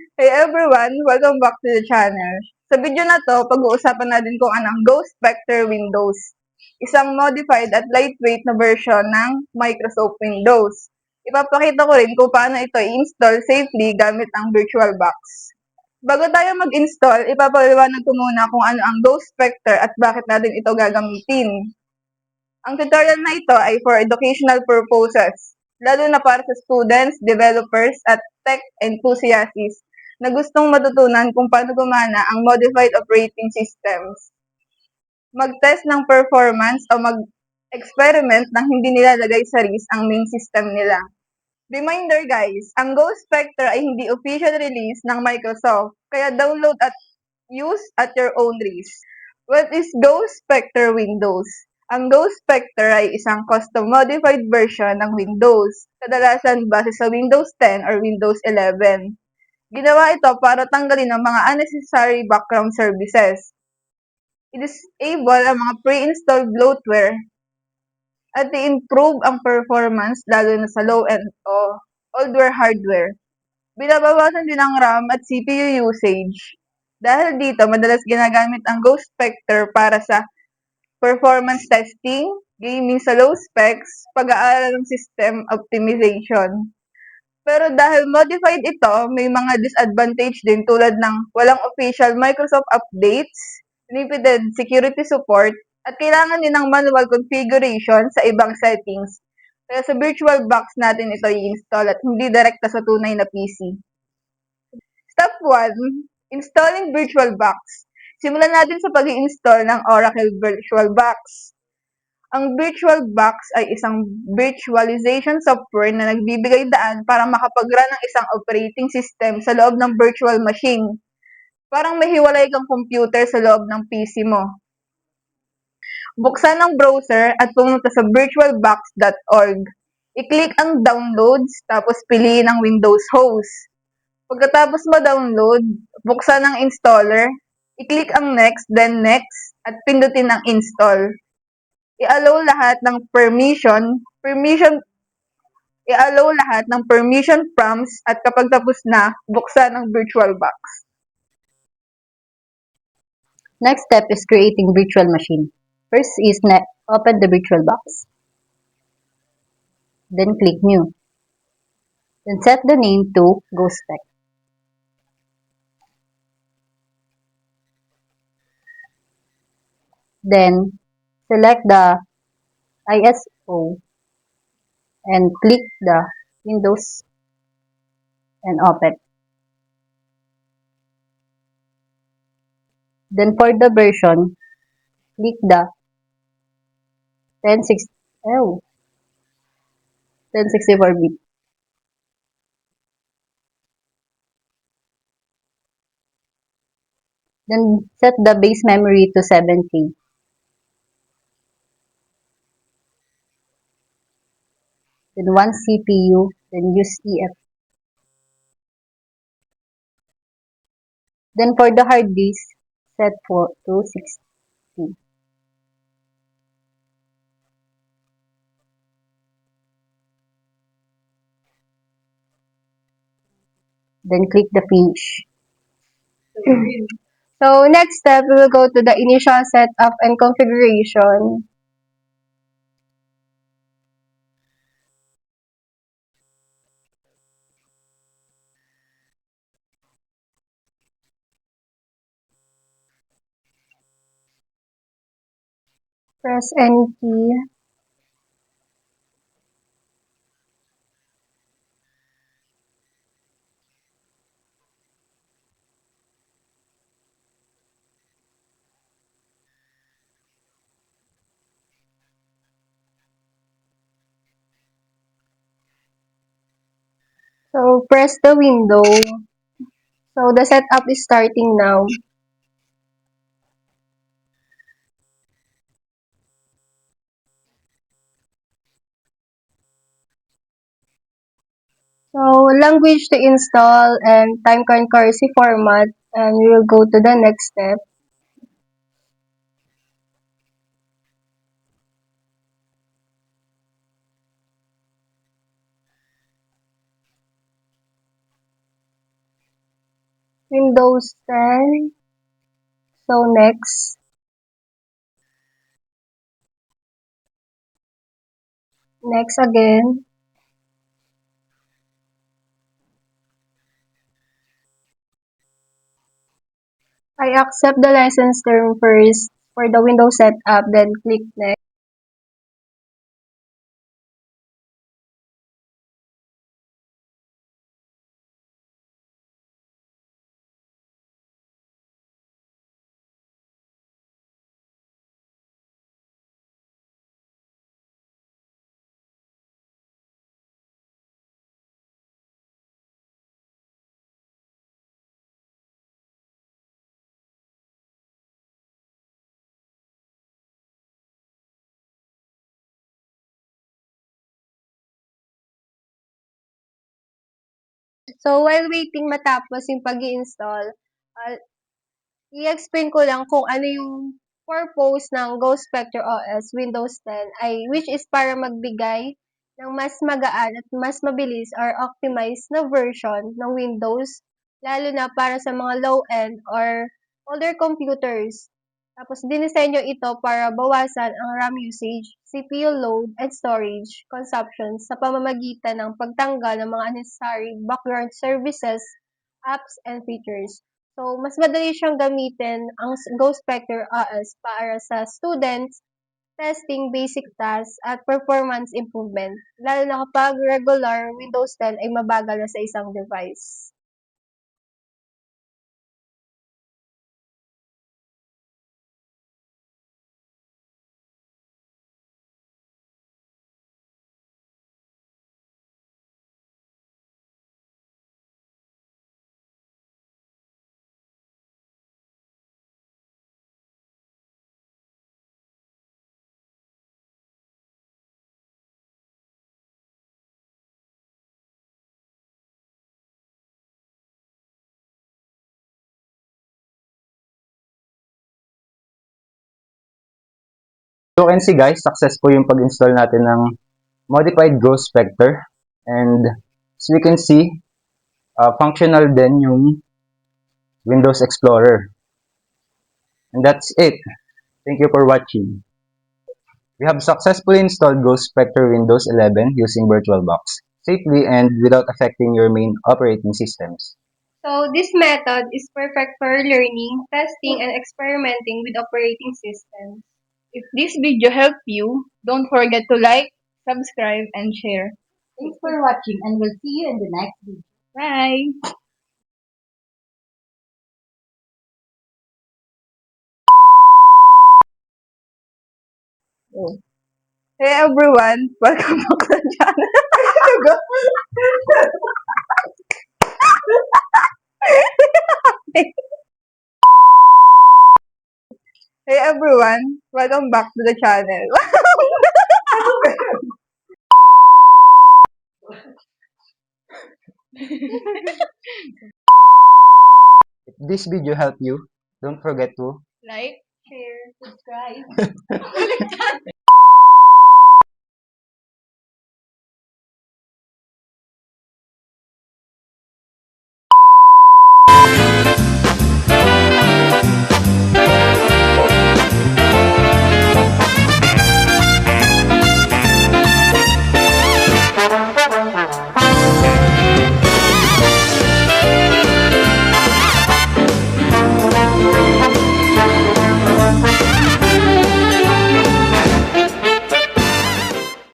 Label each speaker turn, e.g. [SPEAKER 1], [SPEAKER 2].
[SPEAKER 1] Hey everyone! Welcome back to the channel. Sa video na to, pag-uusapan natin kung ano ang Ghost Vector Windows. Isang modified at lightweight na version ng Microsoft Windows. Ipapakita ko rin kung paano ito i-install safely gamit ang VirtualBox. Bago tayo mag-install, ipapaliwanag ko muna kung ano ang Ghost Vector at bakit natin ito gagamitin. Ang tutorial na ito ay for educational purposes, lalo na para sa students, developers, at tech enthusiasts na gustong matutunan kung paano gumana ang modified operating systems. Mag-test ng performance o mag-experiment nang hindi nilalagay sa risk ang main system nila. Reminder guys, ang Ghost Vector ay hindi official release ng Microsoft, kaya download at use at your own risk. What is Ghost Vector Windows? Ang Ghost Vector ay isang custom-modified version ng Windows, kadalasan base sa Windows 10 or Windows 11. Ginawa ito para tanggalin ang mga unnecessary background services. I-disable ang mga pre-installed bloatware at i-improve ang performance lalo na sa low-end o oldware hardware. Binabawasan din ang RAM at CPU usage. Dahil dito, madalas ginagamit ang Ghost Vector para sa performance testing, gaming sa low specs, pag-aaral ng system optimization. Pero dahil modified ito, may mga disadvantage din tulad ng walang official Microsoft updates, limited security support, at kailangan din ng manual configuration sa ibang settings. Kaya sa VirtualBox natin ito i-install at hindi direkta sa tunay na PC. Step 1. Installing VirtualBox. Simulan natin sa pag-i-install ng Oracle VirtualBox. Ang VirtualBox ay isang virtualization software na nagbibigay daan para makapag-run ng isang operating system sa loob ng virtual machine. Parang may hiwalay kang computer sa loob ng PC mo. Buksan ang browser at pumunta sa virtualbox.org. I-click ang downloads, tapos piliin ang Windows host. Pagkatapos ma-download, buksan ang installer, i-click ang next, then next, at pindutin ang install. I-allow lahat ng permission prompts at kapag tapos na, buksan ang VirtualBox.
[SPEAKER 2] Next step is creating virtual machine. First is open the VirtualBox. Then click New. Then set the name to GhostVec. Then select the ISO and click the Windows and open. Then for the version, click the 1064-bit. Then set the base memory to 7K. Then 1 CPU, then use EF. Then for the hard disk, set to 60. Then click the finish.
[SPEAKER 3] So next step, we will go to the initial setup and configuration. Press any key. So press the window. So the setup is starting now. So language to install and time concurrency format, and we will go to the next step. Windows 10. So next. Next again. I accept the license term first for the Windows setup, then click next. So while waiting matapos yung pag-i-install, i-explain ko lang kung ano yung purpose ng Ghost Spectre OS Windows 10 which is para magbigay ng mas magaan at mas mabilis or optimized na version ng Windows, lalo na para sa mga low-end or older computers. Tapos dinisenyo ito para bawasan ang RAM usage, CPU load, and storage consumption sa pamamagitan ng pagtanggal ng mga unnecessary background services, apps, and features. So, mas madali siyang gamitin ang Ghost Spectre OS para sa students, testing, basic tasks, at performance improvement, lalo na kapag regular Windows 10 ay mabagal na sa isang device.
[SPEAKER 4] So you can see guys, successful yung pag-install natin ng modified Ghost Spectre. And as we can see, functional din yung Windows Explorer. And that's it. Thank you for watching. We have successfully installed Ghost Spectre Windows 11 using VirtualBox safely and without affecting your main operating systems.
[SPEAKER 3] So, this method is perfect for learning, testing, and experimenting with operating systems.
[SPEAKER 1] If this video helped you, don't forget to like, subscribe, and share.
[SPEAKER 2] Thanks for watching and we'll see you in the next video.
[SPEAKER 1] Bye! Oh. Hey everyone, welcome back to the channel. Hey everyone, welcome back to the channel.
[SPEAKER 4] If this video helped you, don't forget to
[SPEAKER 1] Like,
[SPEAKER 3] Share, subscribe.